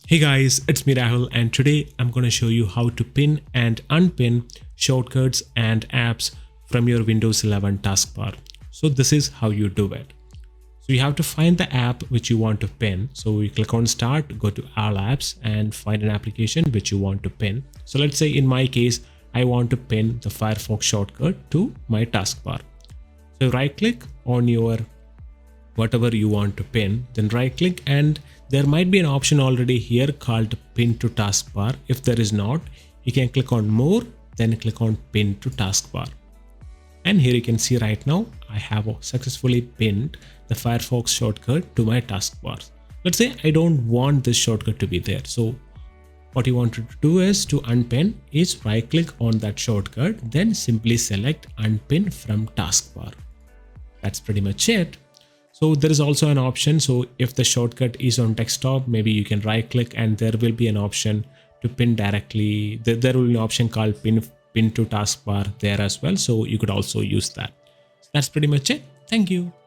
Hey guys, it's me Rahul, and today I'm going to show you how to pin and unpin shortcuts and apps from your Windows 11 taskbar. So this is how you do it. So you have to find the app which you want to pin. So you click on start, go to all apps and find an application which you want to pin. So let's say in my case, I want to pin the Firefox shortcut to my taskbar. So right click on your whatever you want to pin, then right click, and there might be an option already here called pin to taskbar. If there is not, you can click on more, then click on pin to taskbar. And here you can see right now I have successfully pinned the Firefox shortcut to my taskbar. Let's say I don't want this shortcut to be there. So what you want to do is to unpin is right click on that shortcut, then simply select unpin from taskbar. That's pretty much it. So there is also an option. So if the shortcut is on desktop, maybe you can right click and there will be an option to pin directly. There will be an option called pin to taskbar there as well. So you could also use that. That's pretty much it. Thank you.